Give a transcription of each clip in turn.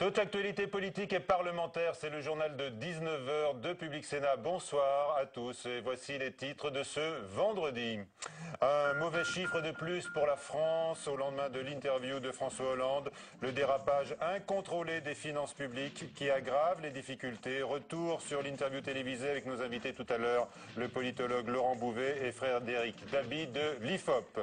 Toute l'actualité politique et parlementaire, c'est le journal de 19 h de Public Sénat. Bonsoir à tous et voici les titres de ce vendredi. Un mauvais chiffre de plus pour la France au lendemain de l'interview de François Hollande. Le dérapage incontrôlé des finances publiques qui aggrave les difficultés. Retour sur l'interview télévisée avec nos invités tout à l'heure, le politologue Laurent Bouvet et Frédéric Dabi de l'IFOP.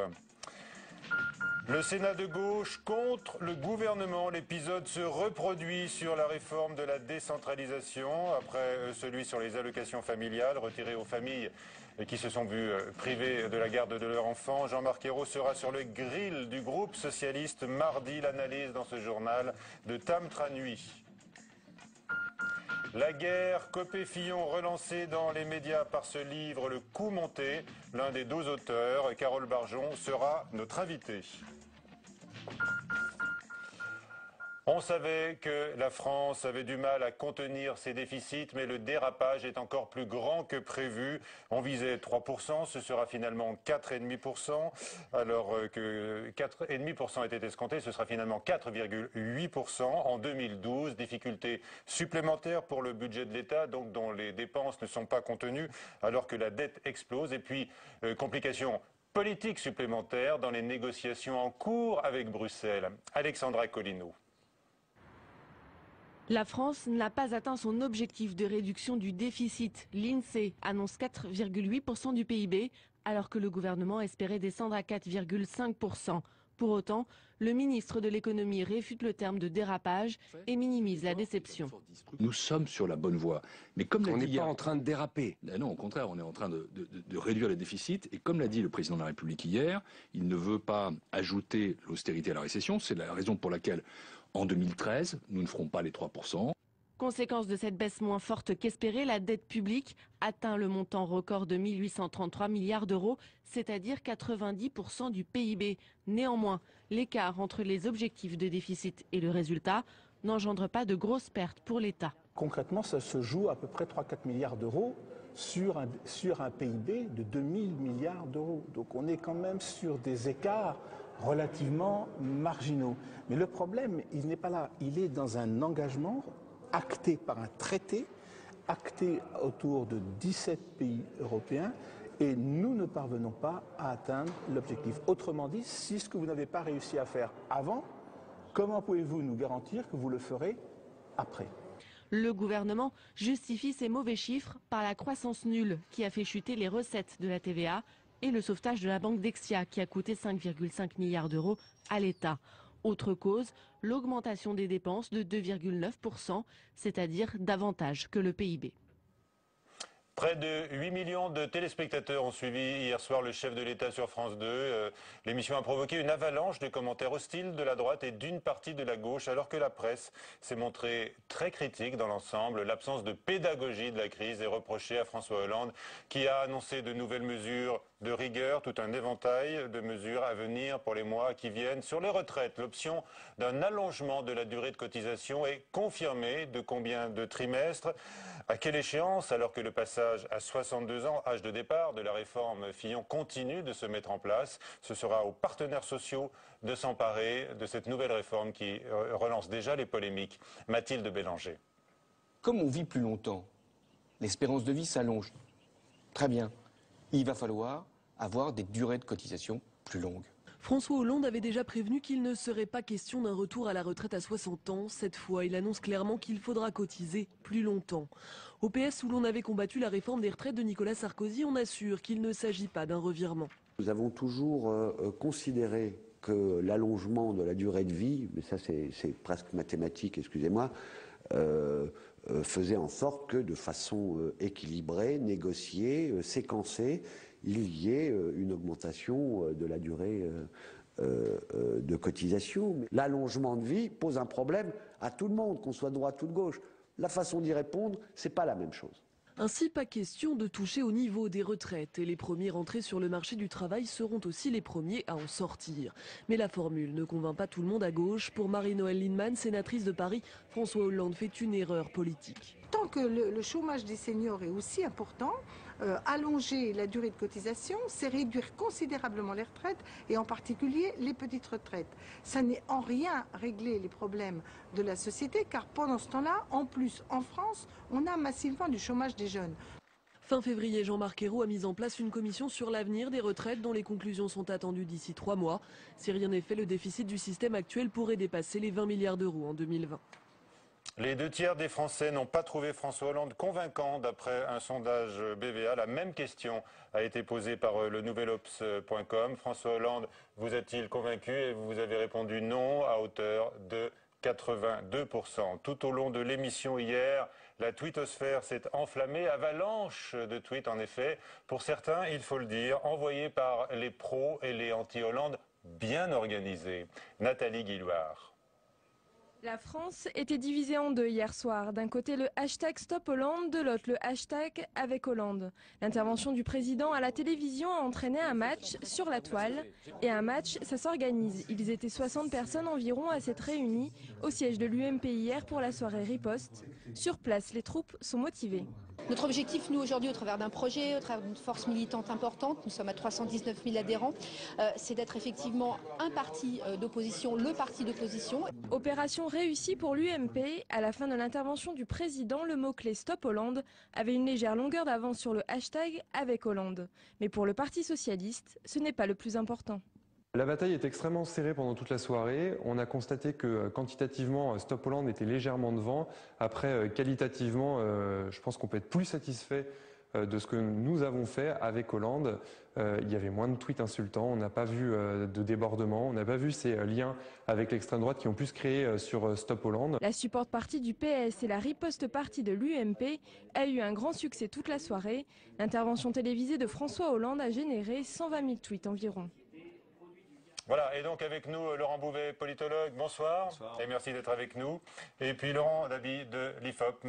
Le Sénat de gauche contre le gouvernement. L'épisode se reproduit sur la réforme de la décentralisation après celui sur les allocations familiales retirées aux familles qui se sont vues privées de la garde de leur enfant. Jean-Marc Ayrault sera sur le grill du groupe socialiste mardi. L'analyse dans ce journal de Tam Tranui. La guerre, Copé-Fillon relancée dans les médias par ce livre, Le coup monté. L'un des deux auteurs, Carole Barjon, sera notre invitée. On savait que la France avait du mal à contenir ses déficits, mais le dérapage est encore plus grand que prévu. On visait 3%, ce sera finalement 4,5%, alors que 4,5% était escompté, ce sera finalement 4,8% en 2012. Difficulté supplémentaire pour le budget de l'État, donc dont les dépenses ne sont pas contenues, alors que la dette explose. Et puis, complications politiques supplémentaires dans les négociations en cours avec Bruxelles. Alexandra Collineau. La France n'a pas atteint son objectif de réduction du déficit. L'INSEE annonce 4,8% du PIB, alors que le gouvernement espérait descendre à 4,5%. Pour autant, le ministre de l'économie réfute le terme de dérapage et minimise la déception. Nous sommes sur la bonne voie. Mais comme on n'est pas en train de déraper. Non, au contraire, on est en train de réduire les déficits. Et comme l'a dit le président de la République hier, il ne veut pas ajouter l'austérité à la récession. C'est la raison pour laquelle, en 2013, nous ne ferons pas les 3%. Conséquence de cette baisse moins forte qu'espérée, la dette publique atteint le montant record de 1 833 milliards d'euros, c'est-à-dire 90% du PIB. Néanmoins, l'écart entre les objectifs de déficit et le résultat n'engendre pas de grosses pertes pour l'État. Concrètement, ça se joue à peu près 3-4 milliards d'euros sur un PIB de 2000 milliards d'euros. Donc on est quand même sur des écarts relativement marginaux. Mais le problème, il n'est pas là. Il est dans un engagement acté par un traité, acté autour de 17 pays européens, et nous ne parvenons pas à atteindre l'objectif. Autrement dit, si ce que vous n'avez pas réussi à faire avant, comment pouvez-vous nous garantir que vous le ferez après ? Le gouvernement justifie ces mauvais chiffres par la croissance nulle qui a fait chuter les recettes de la TVA et le sauvetage de la banque Dexia qui a coûté 5,5 milliards d'euros à l'État. Autre cause, l'augmentation des dépenses de 2,9%, c'est-à-dire davantage que le PIB. Près de 8 millions de téléspectateurs ont suivi hier soir le chef de l'État sur France 2. L'émission a provoqué une avalanche de commentaires hostiles de la droite et d'une partie de la gauche, alors que la presse s'est montrée très critique dans l'ensemble. L'absence de pédagogie de la crise est reprochée à François Hollande, qui a annoncé de nouvelles mesures de rigueur, tout un éventail de mesures à venir pour les mois qui viennent. Sur les retraites, l'option d'un allongement de la durée de cotisation est confirmée. De combien de trimestres? À quelle échéance? Alors que le passage à 62 ans, âge de départ de la réforme Fillon, continue de se mettre en place. Ce sera aux partenaires sociaux de s'emparer de cette nouvelle réforme qui relance déjà les polémiques. Mathilde Bélanger. Comme on vit plus longtemps, l'espérance de vie s'allonge. Très bien. Il va falloir avoir des durées de cotisation plus longues. François Hollande avait déjà prévenu qu'il ne serait pas question d'un retour à la retraite à 60 ans. Cette fois, il annonce clairement qu'il faudra cotiser plus longtemps. Au PS, où l'on avait combattu la réforme des retraites de Nicolas Sarkozy, on assure qu'il ne s'agit pas d'un revirement. Nous avons toujours considéré que l'allongement de la durée de vie, mais ça c'est presque mathématique, excusez-moi, faisait en sorte que de façon équilibrée, négociée, séquencée, il y ait une augmentation de la durée de cotisation. L'allongement de vie pose un problème à tout le monde, qu'on soit de droite ou de gauche. La façon d'y répondre, c'est pas la même chose. Ainsi, pas question de toucher au niveau des retraites. Et les premiers rentrés sur le marché du travail seront aussi les premiers à en sortir. Mais la formule ne convainc pas tout le monde à gauche. Pour Marie-Noëlle Lienemann, sénatrice de Paris, François Hollande fait une erreur politique. tant que le chômage des seniors est aussi important, allonger la durée de cotisation, c'est réduire considérablement les retraites et en particulier les petites retraites. Ça n'est en rien régler les problèmes de la société car pendant ce temps-là, en plus, en France, on a massivement du chômage des jeunes. Fin février, Jean-Marc Ayrault a mis en place une commission sur l'avenir des retraites dont les conclusions sont attendues d'ici 3 mois. Si rien n'est fait, le déficit du système actuel pourrait dépasser les 20 milliards d'euros en 2020. Les 2/3 des Français n'ont pas trouvé François Hollande convaincant d'après un sondage BVA. La même question a été posée par le nouvelobs.com. François Hollande vous a-t-il convaincu? Et vous avez répondu non à hauteur de 82%. Tout au long de l'émission hier, la twittosphère s'est enflammée, avalanche de tweets en effet. Pour certains, il faut le dire, envoyés par les pros et les anti-Hollande bien organisés. Nathalie Guillouard. La France était divisée en deux hier soir. D'un côté le hashtag Stop Hollande, de l'autre le hashtag Avec Hollande. L'intervention du président à la télévision a entraîné un match sur la toile. Et un match, ça s'organise. Ils étaient 60 personnes environ à s'être réunies au siège de l'UMP hier pour la soirée Riposte. Sur place, les troupes sont motivées. Notre objectif, nous, aujourd'hui, au travers d'un projet, au travers d'une force militante importante, nous sommes à 319 000 adhérents, c'est d'être effectivement un parti d'opposition, le parti d'opposition. Opération réussie pour l'UMP. À la fin de l'intervention du président, le mot-clé Stop Hollande avait une légère longueur d'avance sur le hashtag Avec Hollande. Mais pour le Parti socialiste, ce n'est pas le plus important. La bataille est extrêmement serrée pendant toute la soirée. On a constaté que quantitativement, Stop Hollande était légèrement devant. Après, qualitativement, je pense qu'on peut être plus satisfait de ce que nous avons fait avec Hollande. Il y avait moins de tweets insultants, on n'a pas vu de débordement, on n'a pas vu ces liens avec l'extrême droite qui ont pu se créer sur Stop Hollande. La support party du PS et la riposte party de l'UMP a eu un grand succès toute la soirée. L'intervention télévisée de François Hollande a généré 120 000 tweets environ. Voilà, et donc avec nous, Laurent Bouvet, politologue, bonsoir. Bonsoir. Et merci d'être avec nous. Et puis Laurent Daby de l'IFOP.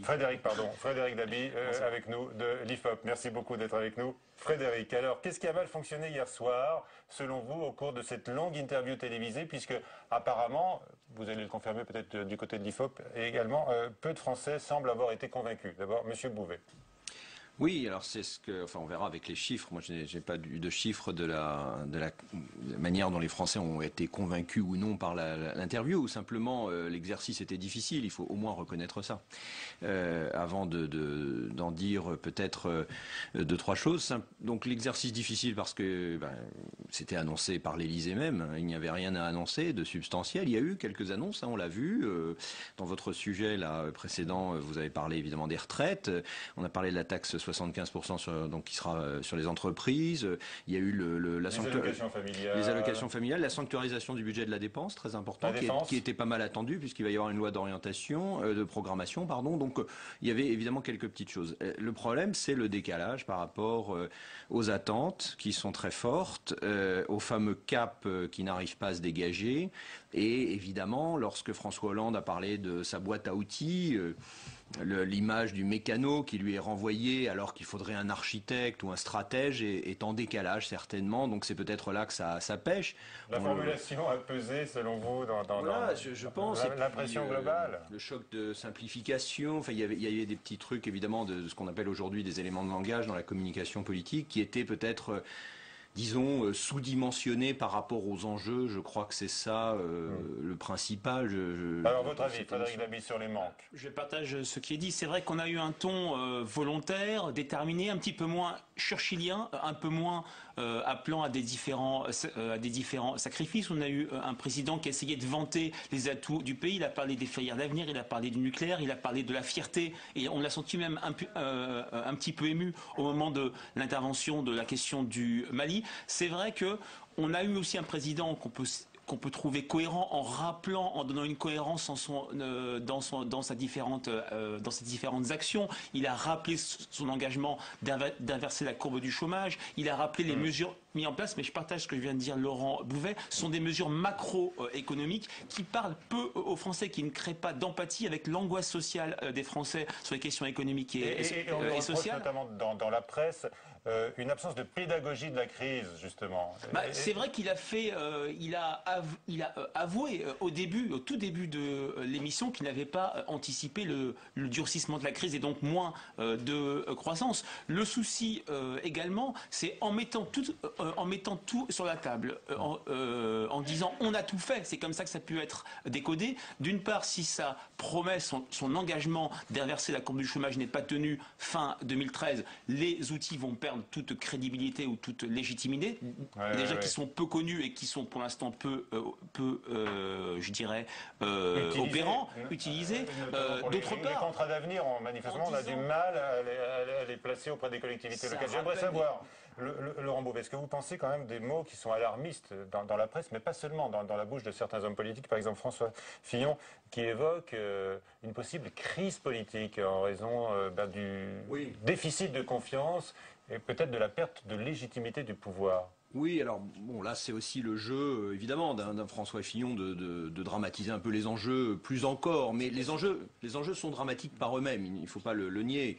Frédéric Daby avec nous de l'IFOP. Merci beaucoup d'être avec nous. Frédéric, alors qu'est-ce qui a mal fonctionné hier soir, selon vous, au cours de cette longue interview télévisée, puisque apparemment, vous allez le confirmer peut-être du côté de l'IFOP, et également peu de Français semblent avoir été convaincus. D'abord, Monsieur Bouvet. Oui, alors c'est ce que, enfin, on verra avec les chiffres. Moi, je n'ai pas eu de chiffres de la manière dont les Français ont été convaincus ou non par l'interview. Ou simplement, l'exercice était difficile. Il faut au moins reconnaître ça. Avant d'en dire peut-être deux, trois choses. Donc l'exercice difficile parce que c'était annoncé par l'Élysée même. Il n'y avait rien à annoncer de substantiel. Il y a eu quelques annonces, on l'a vu. Dans votre sujet là précédent, vous avez parlé évidemment des retraites. On a parlé de la taxe 75% donc qui sera sur les entreprises. Il y a eu les allocations familiales, la sanctuarisation du budget de la dépense, très important, qui était pas mal attendu puisqu'il va y avoir une loi d'orientation, de programmation, pardon. Donc il y avait évidemment quelques petites choses. Le problème, c'est le décalage par rapport aux attentes qui sont très fortes, au fameux cap qui n'arrive pas à se dégager. Et évidemment, lorsque François Hollande a parlé de sa boîte à outils, l'image du mécano qui lui est renvoyée alors qu'il faudrait un architecte ou un stratège est en décalage certainement, donc c'est peut-être là que ça pêche. La formulation a pesé selon vous dans je pense, l'impression globale. Le choc de simplification, enfin, il y avait des petits trucs évidemment de ce qu'on appelle aujourd'hui des éléments de langage dans la communication politique qui étaient peut-être disons, sous-dimensionné par rapport aux enjeux. Je crois que c'est ça le principal. Alors, votre avis, Frédéric Daby, sur les manques? Je partage ce qui est dit. C'est vrai qu'on a eu un ton volontaire, déterminé, un petit peu moins churchillien, un peu moins appelant à des différents sacrifices. On a eu un président qui a essayé de vanter les atouts du pays. Il a parlé des filières d'avenir, il a parlé du nucléaire, il a parlé de la fierté. Et on l'a senti même un petit peu ému au moment de l'intervention de la question du Mali. C'est vrai qu'on a eu aussi un président qu'on peut trouver cohérent en rappelant, en donnant une cohérence dans ses différentes actions. Il a rappelé son engagement d'inverser la courbe du chômage. Il a rappelé les mesures mis en place, mais je partage ce que je viens de dire Laurent Bouvet, sont des mesures macroéconomiques qui parlent peu aux Français, qui ne créent pas d'empathie avec l'angoisse sociale des Français sur les questions économiques Et on le reproche sociales. notamment dans la presse, une absence de pédagogie de la crise, justement. C'est vrai qu'il a fait, il a avoué au tout début de l'émission qu'il n'avait pas anticipé le durcissement de la crise et donc moins de croissance. Le souci également, c'est en mettant tout sur la table, en disant on a tout fait. C'est comme ça que ça peut être décodé. D'une part, si sa promesse, son engagement d'inverser la courbe du chômage n'est pas tenu fin 2013, les outils vont perdre toute crédibilité ou toute légitimité, qui sont peu connus et qui sont pour l'instant peu je dirais, opérants, utilisés. D'autre part, les contrats d'avenir, manifestement, on a du mal à les placer auprès des collectivités locales. J'aimerais savoir, Laurent Bouvet, est-ce que vous pensez quand même des mots qui sont alarmistes dans la presse, mais pas seulement, dans la bouche de certains hommes politiques, par exemple François Fillon, qui évoque une possible crise politique en raison du déficit de confiance et peut-être de la perte de légitimité du pouvoir? Oui, alors bon, là c'est aussi le jeu, évidemment, d'un François Fillon de dramatiser un peu les enjeux plus encore, mais les enjeux sont dramatiques par eux-mêmes, il ne faut pas le nier.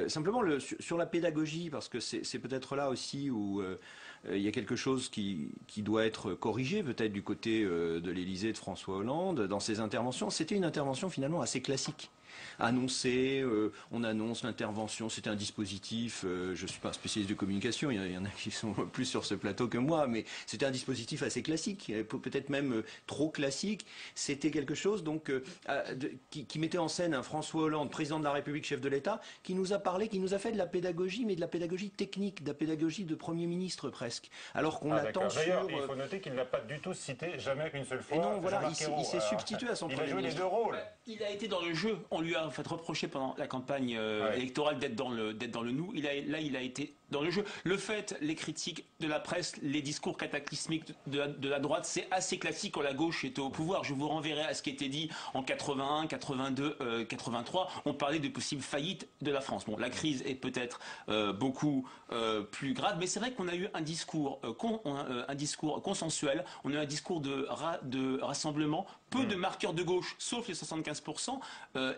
Simplement sur la pédagogie, parce que c'est peut-être là aussi où il y a quelque chose qui doit être corrigé, peut-être du côté de l'Élysée de François Hollande, dans ses interventions. C'était une intervention finalement assez classique. Annoncé, on annonce l'intervention, c'est un dispositif, je ne suis pas un spécialiste de communication, il y en a qui sont plus sur ce plateau que moi, mais c'était un dispositif assez classique, peut-être même trop classique. C'était quelque chose donc qui mettait en scène un François Hollande, président de la République, chef de l'État, qui nous a parlé, qui nous a fait de la pédagogie, mais de la pédagogie technique, de la pédagogie de Premier ministre presque. Alors qu'on l'attend sur... D'ailleurs, il faut noter qu'il n'a pas du tout cité, jamais une seule fois, et non, voilà, il s'est substitué à son Premier ministre. Il a joué les deux rôles. Il a été dans le jeu. On lui a en fait reproché pendant la campagne électorale d'être dans le nous. Il a été dans le jeu. Le fait, les critiques de la presse, les discours cataclysmiques de la droite, c'est assez classique quand la gauche était au pouvoir. Je vous renverrai à ce qui était dit en 81, 82, 83. On parlait de possible faillite de la France. Bon, la crise est peut-être beaucoup plus grave, mais c'est vrai qu'on a eu un discours consensuel. On a eu un discours de rassemblement. Peu de marqueurs de gauche, sauf les 75%.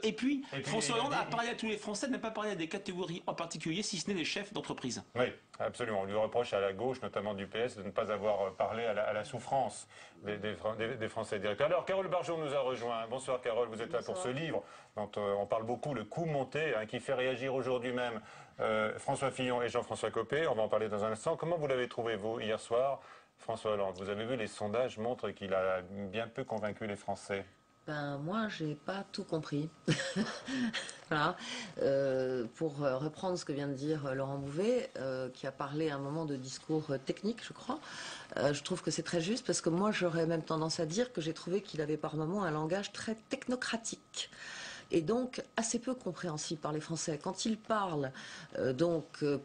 Et puis François Hollande a parlé à tous les Français, n'a pas parlé à des catégories en particulier, si ce n'est les chefs d'entreprise. Oui, absolument. On lui reproche à la gauche, notamment du PS, de ne pas avoir parlé à la souffrance des Français directeurs. Alors, Carole Barjot nous a rejoint. Bonsoir Carole, vous êtes là pour ce livre dont on parle beaucoup, Le coup monté, qui fait réagir aujourd'hui même François Fillon et Jean-François Copé. On va en parler dans un instant. Comment vous l'avez trouvé, vous, hier soir, François Hollande? Vous avez vu, les sondages montrent qu'il a bien peu convaincu les Français. Moi, j'ai pas tout compris. Voilà. Pour reprendre ce que vient de dire Laurent Bouvet, qui a parlé à un moment de discours technique, je crois, je trouve que c'est très juste parce que moi, j'aurais même tendance à dire que j'ai trouvé qu'il avait par moments un langage très technocratique. Et donc assez peu compréhensible par les Français. Quand il parle,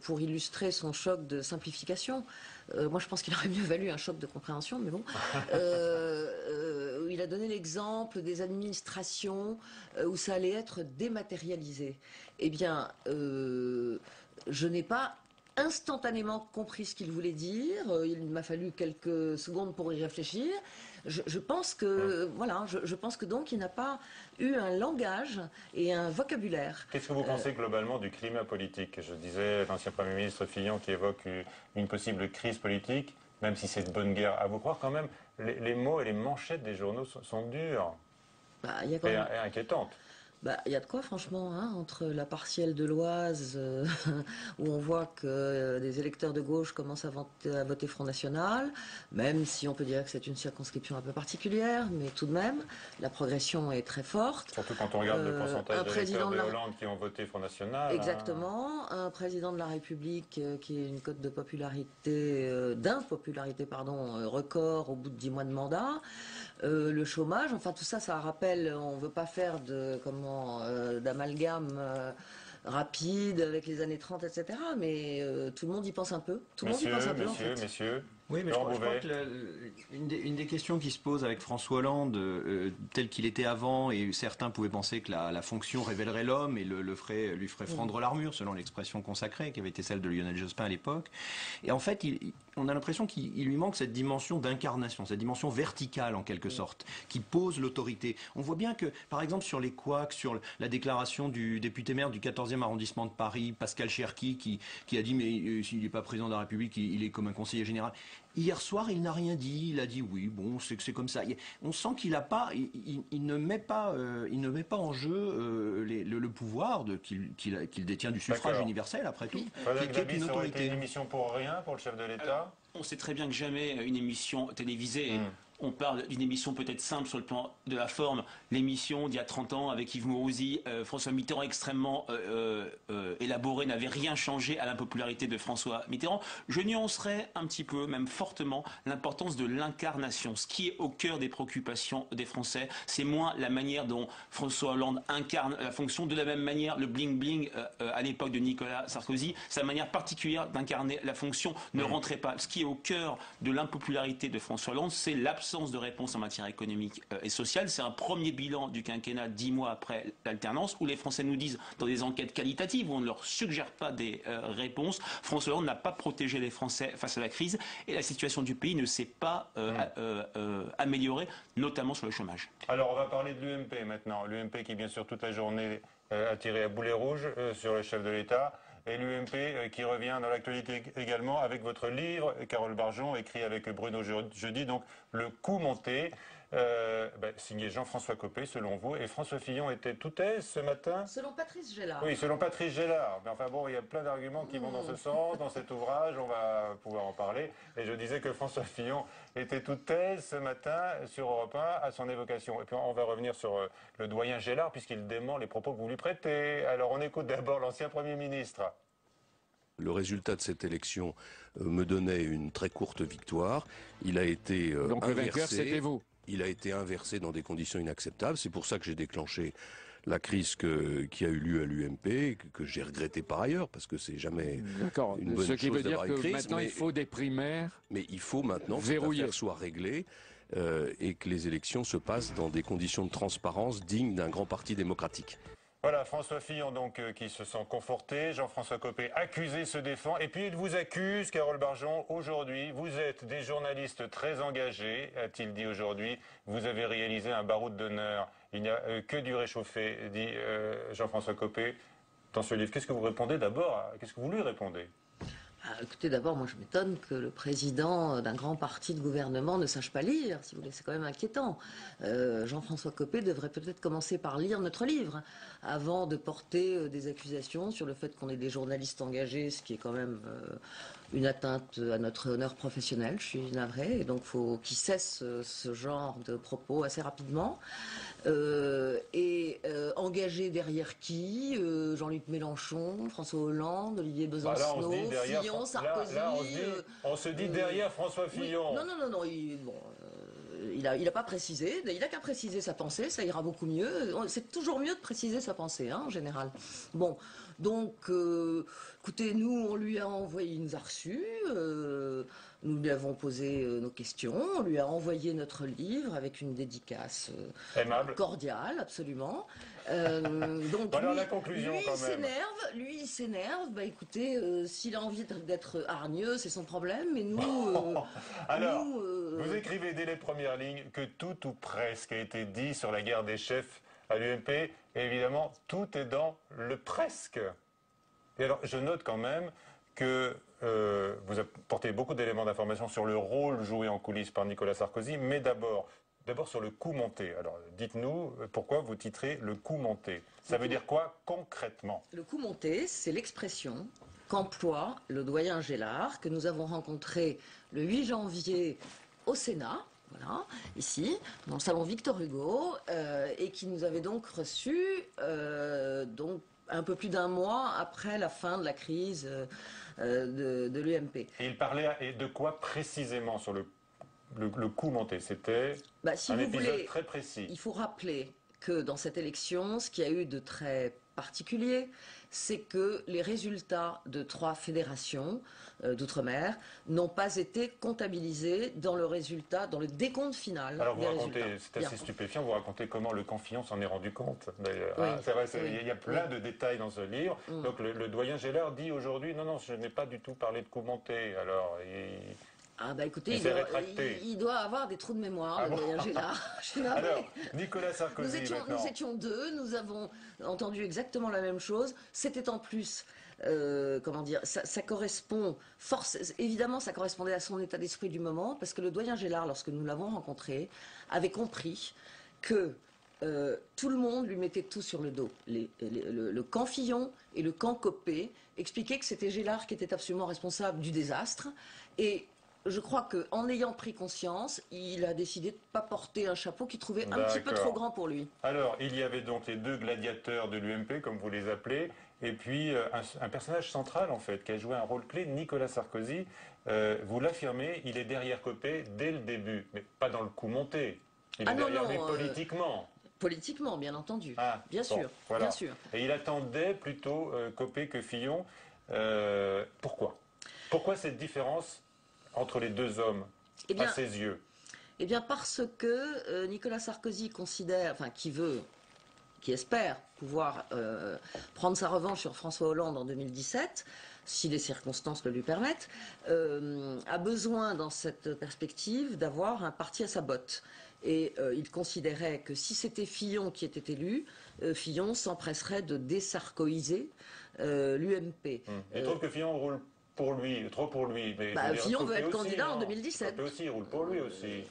pour illustrer son choc de simplification, moi je pense qu'il aurait mieux valu un choc de compréhension, mais bon. Il a donné l'exemple des administrations où ça allait être dématérialisé. Eh bien, je n'ai pas instantanément compris ce qu'il voulait dire. Il m'a fallu quelques secondes pour y réfléchir. Je pense que je pense que donc il n'a pas eu un langage et un vocabulaire. Qu'est-ce que vous pensez globalement du climat politique? Je disais l'ancien Premier ministre Fillon qui évoque une possible crise politique, même si c'est de bonne guerre. À vous croire quand même, les mots et les manchettes des journaux sont durs et inquiétantes. Il y a de quoi, franchement, entre la partielle de l'Oise, où on voit que des électeurs de gauche commencent à voter Front National, même si on peut dire que c'est une circonscription un peu particulière, mais tout de même, la progression est très forte. Surtout quand on regarde le pourcentage d'électeurs de Hollande qui ont voté Front National. Exactement. Un président de la République qui a une cote de popularité, record au bout de 10 mois de mandat. Le chômage, enfin tout ça, ça rappelle, on ne veut pas faire d'amalgame rapide avec les années 30, etc. Mais tout le monde y pense un peu. Messieurs, Oui, mais je crois que une des questions qui se pose avec François Hollande, tel qu'il était avant, et certains pouvaient penser que la fonction révélerait l'homme et lui ferait fendre l'armure, selon l'expression consacrée, qui avait été celle de Lionel Jospin à l'époque. Et en fait, on a l'impression qu'il lui manque cette dimension d'incarnation, cette dimension verticale en quelque sorte, qui pose l'autorité. On voit bien que, par exemple, sur les couacs, sur la déclaration du député maire du 14e arrondissement de Paris, Pascal Cherki, qui a dit mais s'il n'est pas président de la République, il est comme un conseiller général. Hier soir, il n'a rien dit. Il a dit oui, bon, c'est comme ça. On sent qu'il a pas, il ne met pas en jeu le pouvoir qu'il détient du suffrage universel après tout, qui est une autorité. Ça aurait été une émission pour rien pour le chef de l'État. On sait très bien que jamais une émission télévisée. On parle d'une émission peut-être simple sur le plan de la forme. L'émission d'il y a 30 ans avec Yves Mourouzi, François Mitterrand extrêmement élaborée, n'avait rien changé à l'impopularité de François Mitterrand. Je nuancerais un petit peu, même fortement, l'importance de l'incarnation. Ce qui est au cœur des préoccupations des Français, c'est moins la manière dont François Hollande incarne la fonction. De la même manière, le bling-bling à l'époque de Nicolas Sarkozy, sa manière particulière d'incarner la fonction ne rentrait pas. Ce qui est au cœur de l'impopularité de François Hollande, c'est l'absence de réponse en matière économique et sociale. C'est un premier bilan du quinquennat 10 mois après l'alternance où les Français nous disent dans des enquêtes qualitatives où on ne leur suggère pas des réponses, François Hollande n'a pas protégé les Français face à la crise et la situation du pays ne s'est pas améliorée, notamment sur le chômage. Alors on va parler de l'UMP maintenant. L'UMP qui bien sûr toute la journée a tiré à boulet rouge sur le chef de l'État. Et l'UMP qui revient dans l'actualité également avec votre livre, Carole Barjon, écrit avec Bruno Jeudi, donc Le coup monté, signé Jean-François Copé, selon vous. Et François Fillon était tout aise ce matin? Selon Patrice Gélard. Oui, selon Patrice Gélard. Mais enfin bon, il y a plein d'arguments qui vont dans ce sens, dans cet ouvrage, on va pouvoir en parler. Et je disais que François Fillon était tout aise ce matin sur Europe 1 à son évocation. Et puis on va revenir sur le doyen Gélard, puisqu'il dément les propos que vous lui prêtez. Alors on écoute d'abord l'ancien Premier ministre. Le résultat de cette élection me donnait une très courte victoire. Il a été donc inversé. Le vainqueur, c'était vous. Il a été inversé dans des conditions inacceptables. C'est pour ça que j'ai déclenché la crise qui a eu lieu à l'UMP, que j'ai regretté par ailleurs, parce que c'est jamais une bonne chose. Ce qui veut dire une que crise, maintenant il faut des primaires. Mais il faut maintenant que cette affaire soit réglée et que les élections se passent dans des conditions de transparence dignes d'un grand parti démocratique. Voilà, François Fillon donc qui se sent conforté, Jean-François Copé accusé se défend, et puis il vous accuse, Carole Barjon, aujourd'hui, vous êtes des journalistes très engagés, a-t-il dit aujourd'hui, vous avez réalisé un baroud d'honneur, il n'y a que du réchauffé, dit Jean-François Copé dans ce livre. Qu'est-ce que vous répondez d'abord, qu'est-ce que vous lui répondez? Écoutez, d'abord, moi je m'étonne que le président d'un grand parti de gouvernement ne sache pas lire, si vous voulez, c'est quand même inquiétant. Jean-François Copé devrait peut-être commencer par lire notre livre, avant de porter des accusations sur le fait qu'on est des journalistes engagés, ce qui est quand même une atteinte à notre honneur professionnel, je suis navrée, et donc il faut qu'il cesse ce genre de propos assez rapidement. Engagé derrière qui? Jean-Luc Mélenchon, François Hollande, Olivier Besancenot, Fillon, Sarkozy. Là, on se dit derrière François Fillon. Oui, non, il n'a pas précisé. Il n'a qu'à préciser sa pensée, ça ira beaucoup mieux. C'est toujours mieux de préciser sa pensée, en général. Bon, donc, écoutez, nous, on lui a envoyé, il nous a reçus. Nous lui avons posé nos questions, on lui a envoyé notre livre avec une dédicace cordiale, absolument. Donc voilà la conclusion quand même. Lui il s'énerve. Bah écoutez, s'il a envie d'être hargneux, c'est son problème. Mais nous, alors, vous écrivez dès les premières lignes que tout ou presque a été dit sur la guerre des chefs à l'UMP. Et évidemment, tout est dans le presque. Et alors, je note quand même que vous apportez beaucoup d'éléments d'information sur le rôle joué en coulisses par Nicolas Sarkozy, mais d'abord sur le coup monté. Alors, dites-nous pourquoi vous titrez le coup monté. Ça veut dire quoi concrètement? Le coup monté, c'est l'expression qu'emploie le doyen Gélard, que nous avons rencontré le 8 janvier au Sénat, voilà, ici, dans le salon Victor Hugo, et qui nous avait donc reçus donc un peu plus d'un mois après la fin de la crise de l'UMP. Et il parlait de quoi précisément sur le coup monté? C'était un épisode très précis. Il faut rappeler que dans cette élection, ce qu'il y a eu de très particulier, c'est que les résultats de 3 fédérations d'outre-mer n'ont pas été comptabilisés dans le décompte final. Alors vous des racontez, résultats. c'est assez stupéfiant, vous racontez comment le camp Fillon s'en est rendu compte d'ailleurs. Oui, C'est vrai, oui, il y a plein de détails dans ce livre. Donc le doyen Gellard dit aujourd'hui, non, je n'ai pas du tout parlé de coup monté. Alors, Ah bah écoutez, il doit avoir des trous de mémoire, le doyen Gellard. Alors, Nicolas Sarkozy nous étions 2, nous avons entendu exactement la même chose. C'était en plus... comment dire, ça correspond, évidemment ça correspondait à son état d'esprit du moment, parce que le doyen Gellard, lorsque nous l'avons rencontré, avait compris que tout le monde lui mettait tout sur le dos. Le camp Fillon et le camp Copé expliquaient que c'était Gellard qui était absolument responsable du désastre, et je crois qu'en ayant pris conscience, il a décidé de ne pas porter un chapeau qu'il trouvait un petit peu trop grand pour lui. Alors, il y avait donc les 2 gladiateurs de l'UMP, comme vous les appelez, et puis un personnage central, en fait, qui a joué un rôle clé, Nicolas Sarkozy. Vous l'affirmez, il est derrière Copé dès le début, mais pas dans le coup monté. Il est derrière lui politiquement. Politiquement, bien entendu. Bien sûr. Et il attendait plutôt Copé que Fillon. Pourquoi cette différence entre les 2 hommes, à ses yeux? Eh bien parce que Nicolas Sarkozy considère, qui espère pouvoir prendre sa revanche sur François Hollande en 2017, si les circonstances le lui permettent, a besoin dans cette perspective d'avoir un parti à sa botte. Et il considérait que si c'était Fillon qui était élu, Fillon s'empresserait de désarkoïser l'UMP. Il trouve que Fillon roule trop pour lui. Mais Fillon veut être candidat en 2017. Copé aussi, il roule pour lui aussi.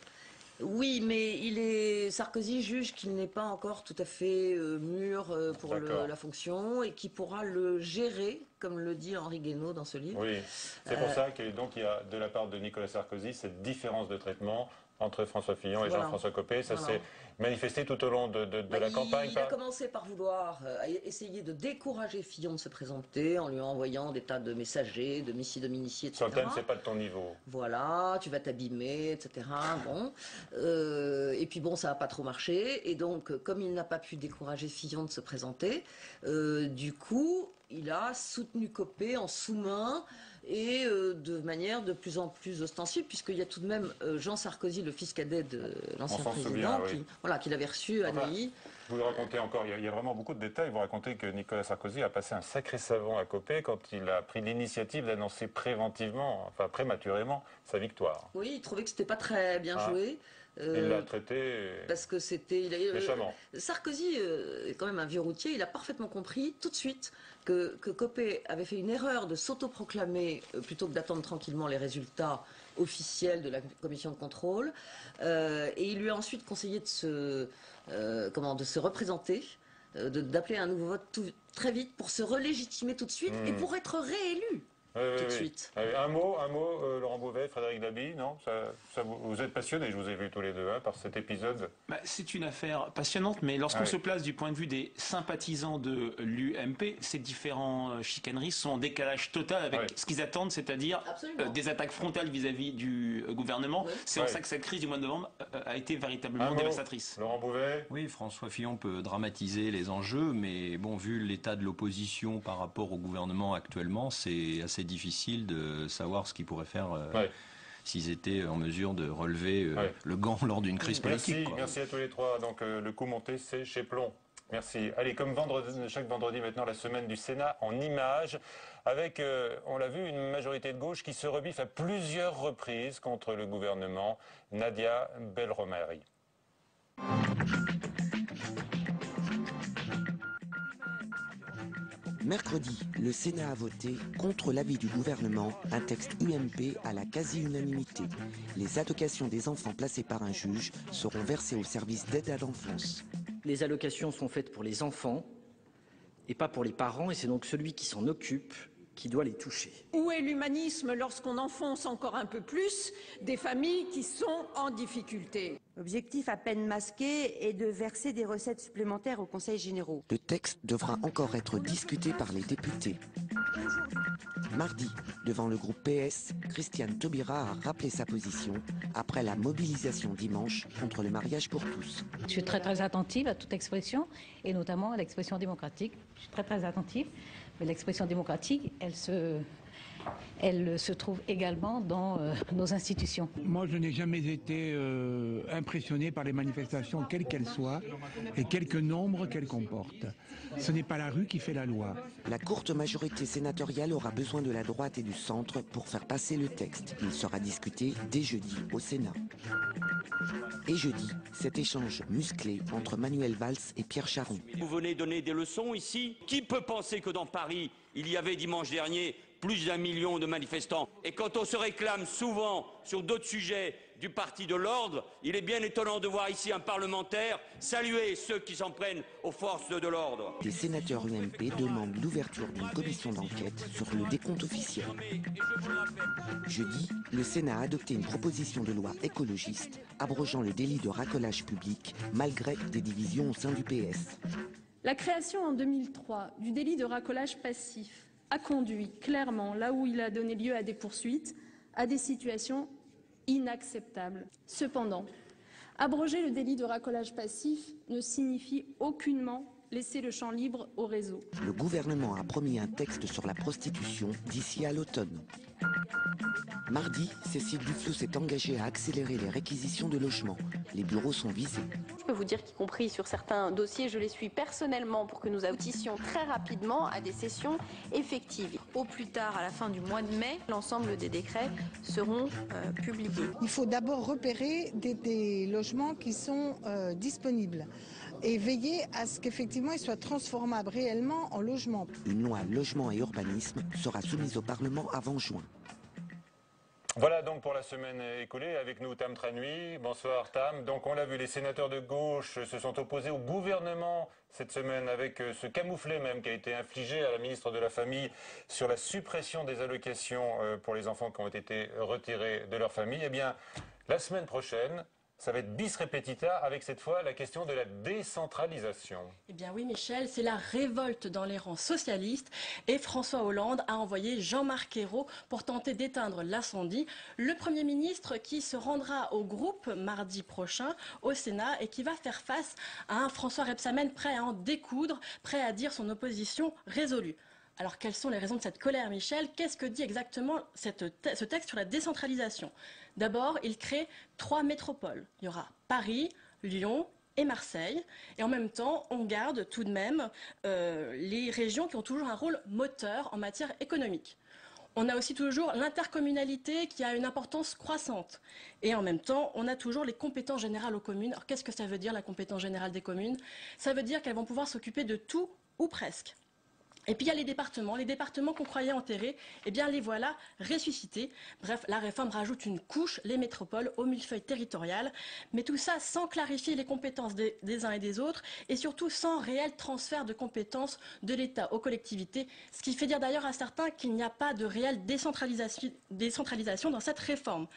Oui, mais Sarkozy juge qu'il n'est pas encore tout à fait mûr pour la fonction et qu'il pourra le gérer, comme le dit Henri Guénaud dans ce livre. Oui, c'est pour ça qu'il y a de la part de Nicolas Sarkozy cette différence de traitement entre François Fillon et Jean-François Copé. Ça s'est manifesté tout au long de la campagne. Il a commencé par vouloir essayer de décourager Fillon de se présenter en lui envoyant des tas de messagers, de d'initiés, etc. Centaines, c'est pas de ton niveau. Voilà, tu vas t'abîmer, etc. Bon. Et puis bon, ça n'a pas trop marché. Et donc, comme il n'a pas pu décourager Fillon de se présenter, du coup, il a soutenu Copé en sous-main et de manière de plus en plus ostensible, puisqu'il y a tout de même Jean Sarkozy, le fils cadet de l'ancien président, qui l'avait reçu à Neuilly. Vous le racontez encore, il y a vraiment beaucoup de détails. Vous racontez que Nicolas Sarkozy a passé un sacré savon à Copé quand il a pris l'initiative d'annoncer prématurément, sa victoire. Oui, il trouvait que c'était pas très bien joué. Il l'a traité parce que c'était méchamment. Sarkozy est quand même un vieux routier. Il a parfaitement compris tout de suite que Copé avait fait une erreur de s'autoproclamer plutôt que d'attendre tranquillement les résultats officiels de la commission de contrôle. Et il lui a ensuite conseillé de se représenter, d'appeler un nouveau vote très vite pour se relégitimer tout de suite et pour être réélu. Tout de suite. Un mot, Laurent Beauvais, Frédéric Dabi, non vous êtes passionnés, je vous ai vus tous les deux, par cet épisode. C'est une affaire passionnante, mais lorsqu'on se place du point de vue des sympathisants de l'UMP, ces différents chicaneries sont en décalage total avec ce qu'ils attendent, c'est-à-dire des attaques frontales vis-à-vis du gouvernement. C'est en ça que cette crise du mois de novembre a été véritablement dévastatrice. Laurent Beauvais. Oui, François Fillon peut dramatiser les enjeux, mais bon, vu l'état de l'opposition par rapport au gouvernement actuellement, c'est assez difficile de savoir ce qu'ils pourraient faire s'ils étaient en mesure de relever le gant lors d'une crise politique. Merci à tous les trois. Donc le coup monté, c'est chez Plon. Merci. Allez, comme chaque vendredi maintenant, la semaine du Sénat en images, avec, on l'a vu, une majorité de gauche qui se rebiffe à plusieurs reprises contre le gouvernement. Nadia Belromari. Mercredi, le Sénat a voté, contre l'avis du gouvernement, un texte UMP à la quasi-unanimité. Les allocations des enfants placés par un juge seront versées au service d'aide à l'enfance. Les allocations sont faites pour les enfants et pas pour les parents, et c'est donc celui qui s'en occupe qui doit les toucher. Où est l'humanisme lorsqu'on enfonce encore un peu plus des familles qui sont en difficulté ? L'objectif à peine masqué est de verser des recettes supplémentaires aux conseils généraux. Le texte devra encore être discuté par les députés. Mardi, devant le groupe PS, Christiane Taubira a rappelé sa position après la mobilisation dimanche contre le mariage pour tous. Je suis très attentive à toute expression, et notamment à l'expression démocratique. Je suis très attentive, mais l'expression démocratique, elle se trouve également dans nos institutions. Moi, je n'ai jamais été impressionné par les manifestations, quelles qu'elles soient, et quelque nombre qu'elles comportent. Ce n'est pas la rue qui fait la loi. La courte majorité sénatoriale aura besoin de la droite et du centre pour faire passer le texte. Il sera discuté dès jeudi au Sénat. Et jeudi, cet échange musclé entre Manuel Valls et Pierre Charon. Vous venez donner des leçons ici. Qui peut penser que dans Paris, il y avait dimanche dernier plus d'1 million de manifestants? Et quand on se réclame souvent sur d'autres sujets du parti de l'ordre, il est bien étonnant de voir ici un parlementaire saluer ceux qui s'en prennent aux forces de l'ordre. Les sénateurs UMP demandent l'ouverture d'une commission d'enquête sur le décompte officiel. Jeudi, le Sénat a adopté une proposition de loi écologiste abrogeant le délit de racolage public malgré des divisions au sein du PS. La création en 2003 du délit de racolage passif a conduit clairement, là où il a donné lieu à des poursuites, à des situations inacceptables. Cependant, abroger le délit de racolage passif ne signifie aucunement laisser le champ libre au réseau. Le gouvernement a promis un texte sur la prostitution d'ici à l'automne. Mardi, Cécile Duflot s'est engagée à accélérer les réquisitions de logements. Les bureaux sont visés. Je peux vous dire qu'y compris sur certains dossiers, je les suis personnellement pour que nous aboutissions très rapidement à des sessions effectives. Au plus tard, à la fin du mois de mai, l'ensemble des décrets seront publiés. Il faut d'abord repérer des logements qui sont disponibles et veiller à ce qu'effectivement ils soient transformables réellement en logements. Une loi logement et urbanisme sera soumise au Parlement avant juin. Voilà donc pour la semaine écoulée. Avec nous Tam Tranui. Bonsoir Tam. Donc on l'a vu, les sénateurs de gauche se sont opposés au gouvernement cette semaine avec ce camouflet même qui a été infligé à la ministre de la Famille sur la suppression des allocations pour les enfants qui ont été retirés de leur famille. Eh bien, la semaine prochaine, ça va être bis repetita avec cette fois la question de la décentralisation. Eh bien oui Michel, c'est la révolte dans les rangs socialistes et François Hollande a envoyé Jean-Marc Ayrault pour tenter d'éteindre l'incendie. Le Premier ministre qui se rendra au groupe mardi prochain au Sénat et qui va faire face à un François Rebsamen prêt à en découdre, prêt à dire son opposition résolue. Alors quelles sont les raisons de cette colère Michel? Qu'est-ce que dit exactement ce texte sur la décentralisation? D'abord, il crée 3 métropoles. Il y aura Paris, Lyon et Marseille. Et en même temps, on garde tout de même les régions qui ont toujours un rôle moteur en matière économique. On a aussi toujours l'intercommunalité qui a une importance croissante. Et en même temps, on a toujours les compétences générales aux communes. Alors qu'est-ce que ça veut dire la compétence générale des communes? Ça veut dire qu'elles vont pouvoir s'occuper de tout ou presque. Et puis il y a les départements qu'on croyait enterrés, eh bien les voilà ressuscités. Bref, la réforme rajoute une couche, les métropoles, au millefeuille territorial, mais tout ça sans clarifier les compétences des uns et des autres, et surtout sans réel transfert de compétences de l'État aux collectivités, ce qui fait dire d'ailleurs à certains qu'il n'y a pas de réelle décentralisation dans cette réforme.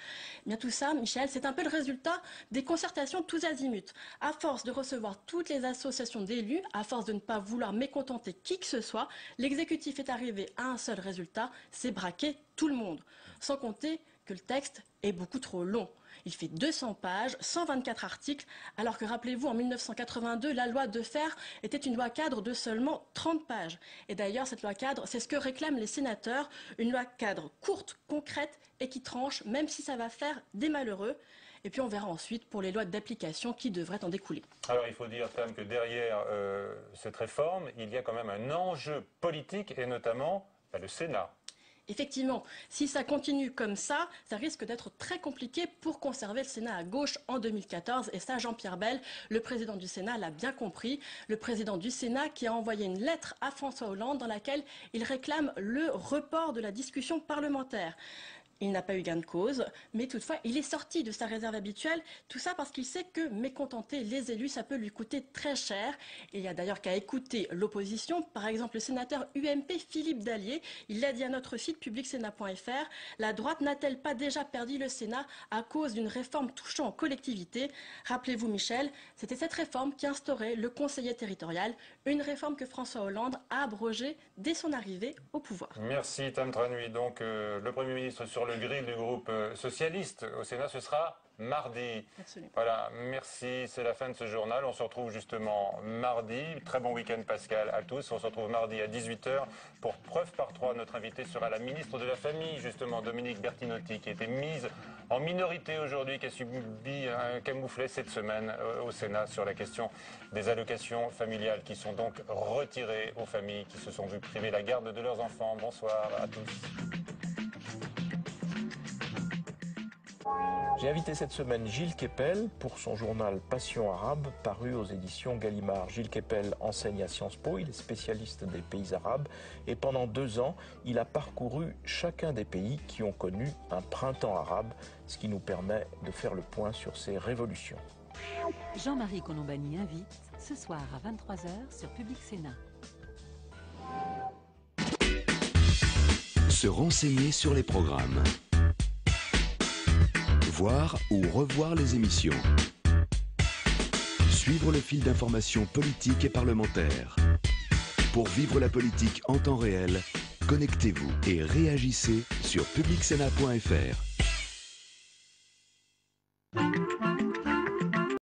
Eh bien tout ça, Michel, c'est un peu le résultat des concertations tous azimuts. À force de recevoir toutes les associations d'élus, à force de ne pas vouloir mécontenter qui que ce soit, l'exécutif est arrivé à un seul résultat, c'est braquer tout le monde. Sans compter que le texte est beaucoup trop long. Il fait 200 pages, 124 articles, alors que rappelez-vous, en 1982, la loi Defferre était une loi cadre de seulement 30 pages. Et d'ailleurs, cette loi cadre, c'est ce que réclament les sénateurs, une loi cadre courte, concrète et qui tranche, même si ça va faire des malheureux. Et puis on verra ensuite pour les lois d'application qui devraient en découler. Alors il faut dire, Tam, que derrière cette réforme, il y a quand même un enjeu politique et notamment le Sénat. Effectivement, si ça continue comme ça risque d'être très compliqué pour conserver le Sénat à gauche en 2014. Et ça, Jean-Pierre Bel, le président du Sénat, l'a bien compris. Le président du Sénat qui a envoyé une lettre à François Hollande dans laquelle il réclame le report de la discussion parlementaire. Il n'a pas eu gain de cause, mais toutefois, il est sorti de sa réserve habituelle. Tout ça parce qu'il sait que mécontenter les élus, ça peut lui coûter très cher. Et il n'y a d'ailleurs qu'à écouter l'opposition. Par exemple, le sénateur UMP Philippe Dallier, il l'a dit à notre site publicsena.fr. La droite n'a-t-elle pas déjà perdu le Sénat à cause d'une réforme touchant aux collectivités? Rappelez-vous, Michel, c'était cette réforme qui instaurait le conseiller territorial, une réforme que François Hollande a abrogée dès son arrivée au pouvoir. Merci Tam Tranui. Donc le Premier ministre sur le grill du groupe socialiste au Sénat, ce sera mardi. Absolument. Voilà, merci, c'est la fin de ce journal. On se retrouve justement mardi. Très bon week-end Pascal à tous. On se retrouve mardi à 18h pour Preuve par 3. Notre invité sera la ministre de la Famille, justement, Dominique Bertinotti, qui a été mise en minorité aujourd'hui, qui a subi un camouflet cette semaine au Sénat sur la question des allocations familiales qui sont donc retirées aux familles qui se sont vues priver la garde de leurs enfants. Bonsoir à tous. J'ai invité cette semaine Gilles Kepel pour son journal Passion arabe, paru aux éditions Gallimard. Gilles Kepel enseigne à Sciences Po, il est spécialiste des pays arabes et pendant 2 ans, il a parcouru chacun des pays qui ont connu un printemps arabe, ce qui nous permet de faire le point sur ces révolutions. Jean-Marie Colombani invite ce soir à 23h sur Public Sénat. Se renseigner sur les programmes. Voir ou revoir les émissions. Suivre le fil d'information politique et parlementaire. Pour vivre la politique en temps réel, connectez-vous et réagissez sur publicsena.fr.